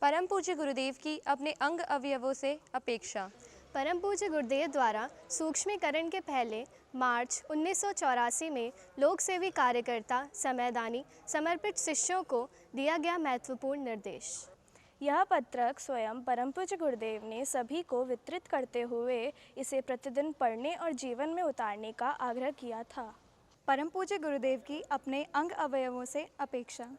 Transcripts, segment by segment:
परम पूज्य गुरुदेव की अपने अंग अवयवों से अपेक्षा। परम पूज्य गुरुदेव द्वारा सूक्ष्मीकरण के पहले मार्च 1984 में लोक सेवी कार्यकर्ता समयदानी समर्पित शिष्यों को दिया गया महत्वपूर्ण निर्देश। यह पत्रक स्वयं परम पूज्य गुरुदेव ने सभी को वितरित करते हुए इसे प्रतिदिन पढ़ने और जीवन में उतारने का आग्रह किया था। परम पूज्य गुरुदेव की अपने अंग अवयवों से अपेक्षा।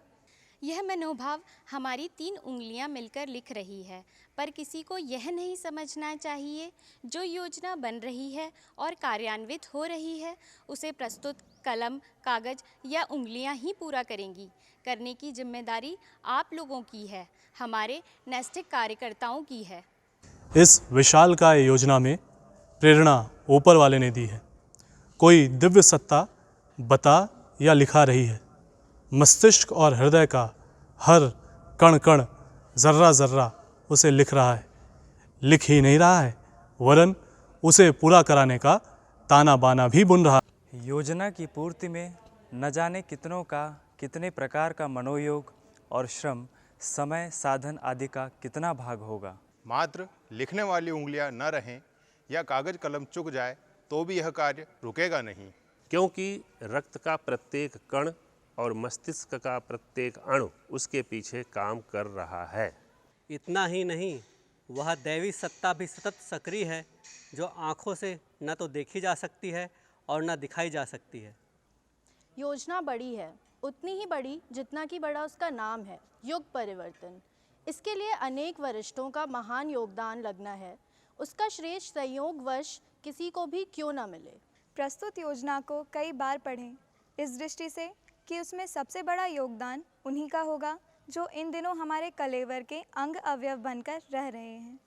यह मनोभाव हमारी 3 उंगलियां मिलकर लिख रही है, पर किसी को यह नहीं समझना चाहिए जो योजना बन रही है और कार्यान्वित हो रही है उसे प्रस्तुत कलम, कागज या उंगलियां ही पूरा करेंगी। करने की जिम्मेदारी आप लोगों की है, हमारे नैष्ठिक कार्यकर्ताओं की है। इस विशालकाय योजना में प्रेरणा ऊपर वाले ने दी है। कोई दिव्य सत्ता बता या लिखा रही है। मस्तिष्क और हृदय का हर कण कण, जर्रा जर्रा उसे लिख रहा है। लिख ही नहीं रहा है, वरन उसे पूरा कराने का ताना बाना भी बुन रहा है। योजना की पूर्ति में न जाने कितने प्रकार का मनोयोग और श्रम, समय, साधन आदि का कितना भाग होगा। मात्र लिखने वाली उंगलियां न रहें या कागज कलम चुक जाए तो भी यह कार्य रुकेगा नहीं, क्योंकि रक्त का प्रत्येक कण और मस्तिष्क का प्रत्येक अणु उसके पीछे काम कर रहा है। इतना ही नहीं, वह दैवी सत्ता भी सतत सक्रिय है, जो आँखों से न तो देखी जा सकती है और न दिखाई जा सकती है। योजना बड़ी है, उतनी ही बड़ी जितना कि बड़ा उसका नाम है, युग परिवर्तन। इसके लिए अनेक वरिष्ठों का महान योगदान लगना है। उसका श्रेष्ठ संयोगवश किसी को भी क्यों न मिले। प्रस्तुत योजना को कई बार पढ़ें, इस दृष्टि से कि उसमें सबसे बड़ा योगदान उन्हीं का होगा जो इन दिनों हमारे कलेवर के अंग अवयव बनकर रह रहे हैं।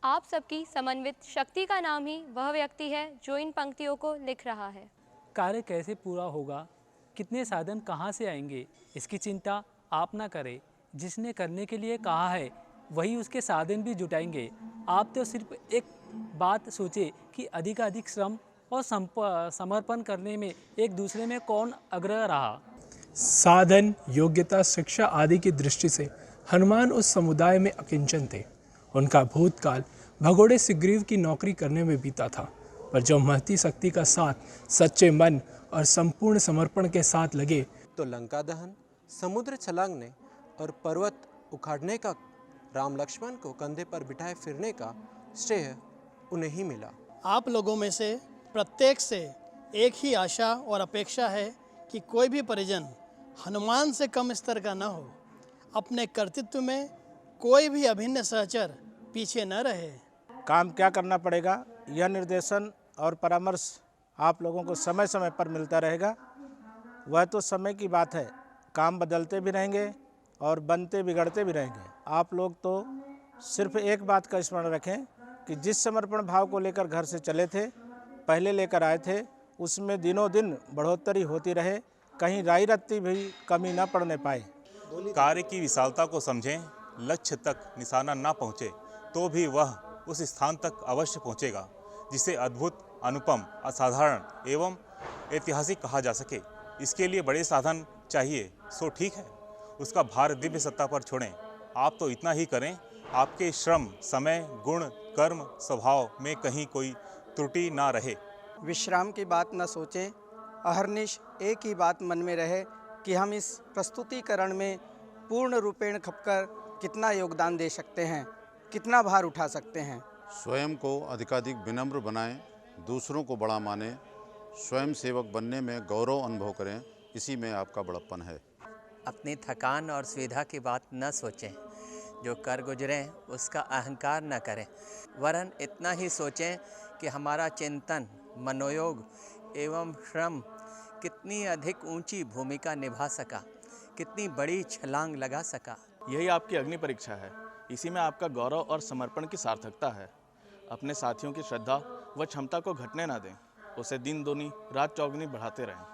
आप सबकी समन्वित शक्ति का नाम ही वह व्यक्ति है जो इन पंक्तियों को लिख रहा है। कार्य कैसे पूरा होगा, कितने साधन कहाँ से आएंगे, इसकी चिंता आप ना करें। जिसने करने के लिए कहा है वही उसके साधन भी जुटाएंगे। आप तो सिर्फ एक बात सोचे कि अधिक श्रम और समर्पण करने में एक दूसरे में कौन अग्रह रहा। साधन, योग्यता, शिक्षा आदि की दृष्टि से हनुमान उस समुदाय में अकिंचन थे। उनका भूतकाल भगोड़े सुग्रीव की नौकरी करने में बीता था, पर जब महती शक्ति का साथ सच्चे मन और संपूर्ण समर्पण के साथ लगे तो लंका दहन, समुद्र छलांगने और पर्वत उखाड़ने का राम लक्ष्मण को कंधे पर बिठाए फिरने का श्रेय उन्हें ही मिला। आप लोगों में से प्रत्येक से एक ही आशा और अपेक्षा है कि कोई भी परिजन हनुमान से कम स्तर का न हो। अपने कर्तृत्व में कोई भी अभिन्न सहचर पीछे न रहे। काम क्या करना पड़ेगा, यह निर्देशन और परामर्श आप लोगों को समय समय पर मिलता रहेगा। वह तो समय की बात है, काम बदलते भी रहेंगे और बनते बिगड़ते भी रहेंगे। आप लोग तो सिर्फ एक बात का स्मरण रखें कि जिस समर्पण भाव को लेकर घर से चले थे, पहले लेकर आए थे, उसमें दिनों दिन बढ़ोतरी होती रहे, कहीं राई रत्ती भी कमी न पड़ने पाए। कार्य की विशालता को समझें, लक्ष्य तक निशाना ना पहुँचे तो भी वह उस स्थान तक अवश्य पहुँचेगा जिसे अद्भुत, अनुपम, असाधारण एवं ऐतिहासिक कहा जा सके। इसके लिए बड़े साधन चाहिए, सो ठीक है, उसका भार दिव्य सत्ता पर छोड़ें। आप तो इतना ही करें, आपके श्रम, समय, गुण, कर्म, स्वभाव में कहीं कोई त्रुटि ना रहे। विश्राम की बात न सोचें, अहर्निश एक ही बात मन में रहे कि हम इस प्रस्तुतिकरण में पूर्ण रूपेण खपकर कितना योगदान दे सकते हैं, कितना भार उठा सकते हैं। स्वयं को अधिकाधिक विनम्र बनाएं, दूसरों को बड़ा मानें, स्वयं सेवक बनने में गौरव अनुभव करें, इसी में आपका बड़प्पन है। अपनी थकान और सुविधा की बात न सोचें, जो कर गुजरें उसका अहंकार न करें, वरन इतना ही सोचें कि हमारा चिंतन, मनोयोग एवं श्रम कितनी अधिक ऊंची भूमिका निभा सका, कितनी बड़ी छलांग लगा सका। यही आपकी अग्नि परीक्षा है, इसी में आपका गौरव और समर्पण की सार्थकता है। अपने साथियों की श्रद्धा व क्षमता को घटने ना दें, उसे दिन दूनी रात चौगुनी बढ़ाते रहें।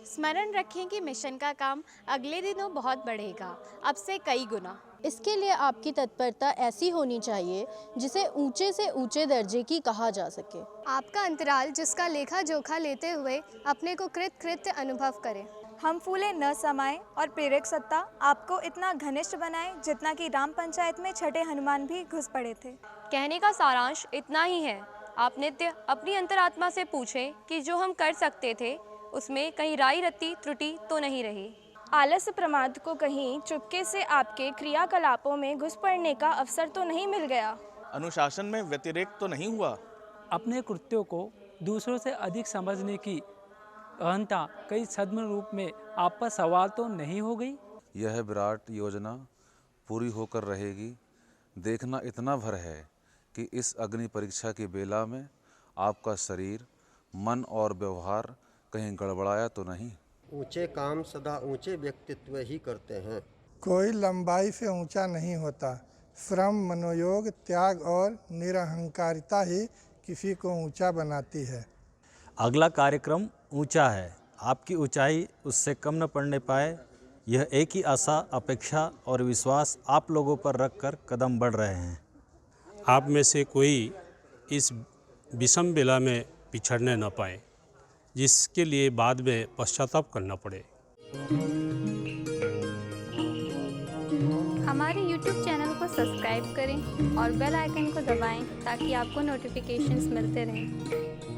स्मरण रखें कि मिशन का काम अगले दिनों बहुत बढ़ेगा, अब से कई गुना। इसके लिए आपकी तत्परता ऐसी होनी चाहिए जिसे ऊंचे से ऊंचे दर्जे की कहा जा सके। आपका अंतराल जिसका लेखा जोखा लेते हुए अपने को कृत्य अनुभव करें। हम फूले न समाये और प्रेरक सत्ता आपको इतना घनिष्ठ बनाए जितना कि राम पंचायत में छठे हनुमान भी घुस पड़े थे। कहने का सारांश इतना ही है, आप नित्य अपनी अंतरात्मा से पूछें कि जो हम कर सकते थे उसमें कहीं राई रत्ती त्रुटि तो नहीं रही। आलस्य प्रमाद को कहीं चुपके से आपके क्रियाकलापों में घुस पड़ने का अवसर तो नहीं मिल गया। अनुशासन में व्यतिरेक तो नहीं हुआ। अपने कृत्यों को दूसरों से अधिक समझने की अहंता कई छद्म रूप में आप पर सवाल तो नहीं हो गई। यह विराट योजना पूरी होकर रहेगी, देखना इतना भर है कि इस अग्नि परीक्षा की बेला में आपका शरीर, मन और व्यवहार कहीं गड़बड़ाया तो नहीं। ऊंचे काम सदा ऊंचे व्यक्तित्व ही करते हैं। कोई लंबाई से ऊंचा नहीं होता। श्रम, मनोयोग, त्याग और निरहंकारिता ही किसी को ऊंचा बनाती है। अगला कार्यक्रम ऊंचा है, आपकी ऊंचाई उससे कम न पड़ने पाए, यह एक ही आशा, अपेक्षा और विश्वास आप लोगों पर रखकर कदम बढ़ रहे हैं। आप में से कोई इस विषम बेला में पिछड़ने न पाए, जिसके लिए बाद में पश्चाताप करना पड़े। हमारे YouTube चैनल को सब्सक्राइब करें और बेल आइकन को दबाएं ताकि आपको नोटिफिकेशंस मिलते रहें।